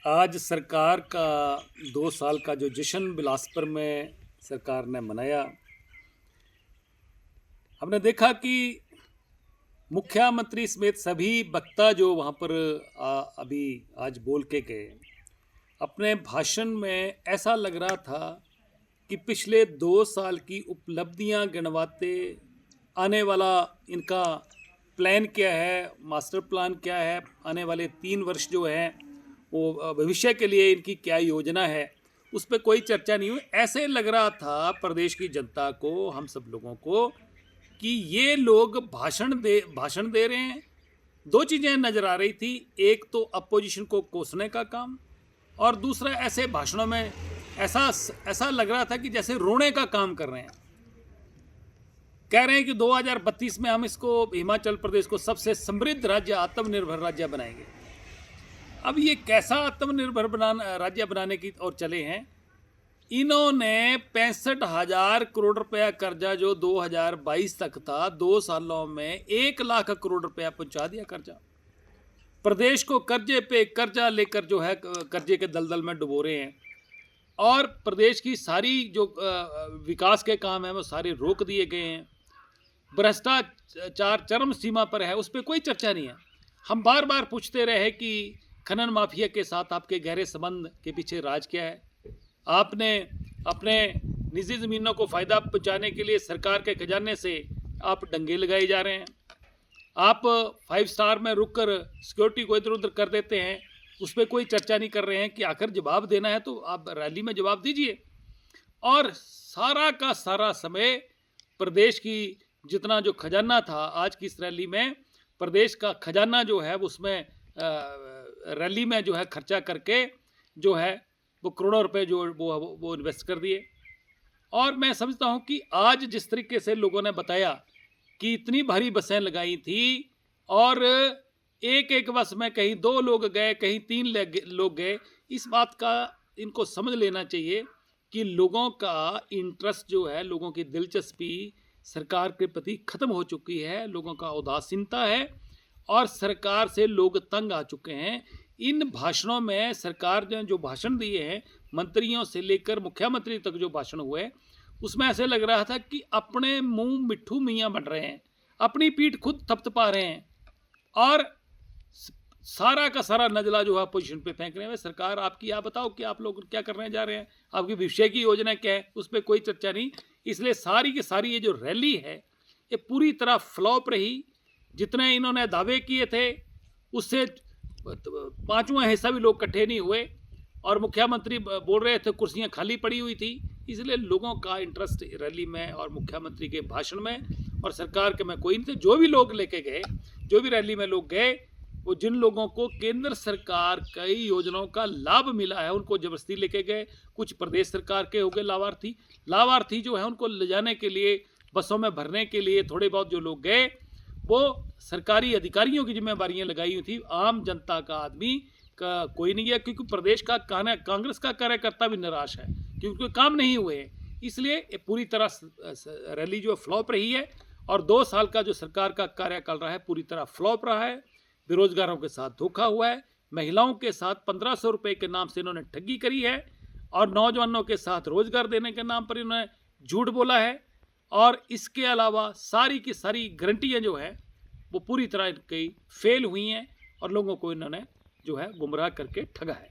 आज सरकार का 2 साल का जो जश्न बिलासपुर में सरकार ने मनाया, हमने देखा कि मुख्यमंत्री समेत सभी वक्ता जो वहाँ पर अभी आज बोल के गए, अपने भाषण में ऐसा लग रहा था कि पिछले 2 साल की उपलब्धियाँ गिनवाते, आने वाला इनका प्लान क्या है, मास्टर प्लान क्या है, आने वाले 3 वर्ष जो हैं वो भविष्य के लिए इनकी क्या योजना है, उस पर कोई चर्चा नहीं हुई। ऐसे लग रहा था प्रदेश की जनता को, हम सब लोगों को, कि ये लोग भाषण दे रहे हैं। दो चीज़ें नज़र आ रही थी, एक तो अपोजिशन को कोसने का काम, और दूसरा ऐसे भाषणों में ऐसा लग रहा था कि जैसे रोने का काम कर रहे हैं। कह रहे हैं कि 2032 में हम इसको, हिमाचल प्रदेश को सबसे समृद्ध राज्य, आत्मनिर्भर राज्य बनाएंगे। अब ये कैसा आत्मनिर्भर राज्य बनाने की ओर चले हैं? इन्होंने 65,000 करोड़ रुपया कर्जा जो 2022 तक था, 2 सालों में 1 लाख करोड़ रुपया पहुंचा दिया कर्जा। प्रदेश को कर्जे पे कर्जा लेकर जो है कर्जे के दलदल में डुबो रहे हैं, और प्रदेश की सारी जो विकास के काम है वो सारे रोक दिए गए हैं। भ्रष्टाचार चरम सीमा पर है, उस पर कोई चर्चा नहीं है। हम बार बार पूछते रहे कि खनन माफिया के साथ आपके गहरे संबंध के पीछे राज क्या है? आपने अपने निजी ज़मीनों को फ़ायदा पहुंचाने के लिए सरकार के खजाने से आप डंगे लगाए जा रहे हैं। आप 5 स्टार में रुककर सिक्योरिटी को इधर उधर कर देते हैं, उस पर कोई चर्चा नहीं कर रहे हैं कि आखिर जवाब देना है तो आप रैली में जवाब दीजिए। और सारा का सारा समय प्रदेश की जितना जो खजाना था, आज की इस रैली में प्रदेश का खजाना जो है उसमें रैली में जो है खर्चा करके जो है वो करोड़ों रुपए जो वो इन्वेस्ट कर दिए। और मैं समझता हूँ कि आज जिस तरीके से लोगों ने बताया कि इतनी भारी बसें लगाई थी, और एक एक बस में कहीं 2 लोग गए, कहीं 3 लोग गए, इस बात का इनको समझ लेना चाहिए कि लोगों का इंटरेस्ट जो है, लोगों की दिलचस्पी सरकार के प्रति ख़त्म हो चुकी है, लोगों का उदासीनता है, और सरकार से लोग तंग आ चुके हैं। इन भाषणों में सरकार ने जो भाषण दिए हैं, मंत्रियों से लेकर मुख्यमंत्री तक जो भाषण हुए, उसमें ऐसे लग रहा था कि अपने मुंह मिट्ठू मियाँ बन रहे हैं, अपनी पीठ खुद थपथपा रहे हैं, और सारा का सारा नजला जो है अपोजिशन पे फेंक रहे हैं। सरकार आपकी, आप बताओ कि आप लोग क्या करने जा रहे हैं, आपकी भविष्य की योजना क्या है, उस पर कोई चर्चा नहीं। इसलिए सारी की सारी ये जो रैली है ये पूरी तरह फ्लॉप रही। जितने इन्होंने दावे किए थे उससे 5वां हिस्सा भी लोग इकट्ठे नहीं हुए, और मुख्यमंत्री बोल रहे थे कुर्सियां खाली पड़ी हुई थी। इसलिए लोगों का इंटरेस्ट रैली में और मुख्यमंत्री के भाषण में और सरकार के में कोई नहीं थे। जो भी लोग लेके गए, जो भी रैली में लोग गए, वो जिन लोगों को केंद्र सरकार कई योजनाओं का लाभ मिला है उनको जबरदस्ती लेके गए। कुछ प्रदेश सरकार के हो गए लाभार्थी जो है उनको ले जाने के लिए, बसों में भरने के लिए थोड़े बहुत जो लोग गए, वो सरकारी अधिकारियों की जिम्मेवारियां लगाई हुई थी। आम जनता का आदमी का कोई नहीं गया, क्योंकि प्रदेश का कांग्रेस का कार्यकर्ता भी निराश है क्योंकि काम नहीं हुए हैं। इसलिए पूरी तरह रैली जो फ्लॉप रही है, और 2 साल का जो सरकार का कार्यकाल रहा है पूरी तरह फ्लॉप रहा है। बेरोजगारों के साथ धोखा हुआ है, महिलाओं के साथ 1500 रुपये के नाम से इन्होंने ठगी करी है, और नौजवानों के साथ रोजगार देने के नाम पर इन्होंने झूठ बोला है। और इसके अलावा सारी की सारी गारंटियाँ जो हैं वो पूरी तरह इनकी फेल हुई हैं, और लोगों को इन्होंने जो है गुमराह करके ठगा है।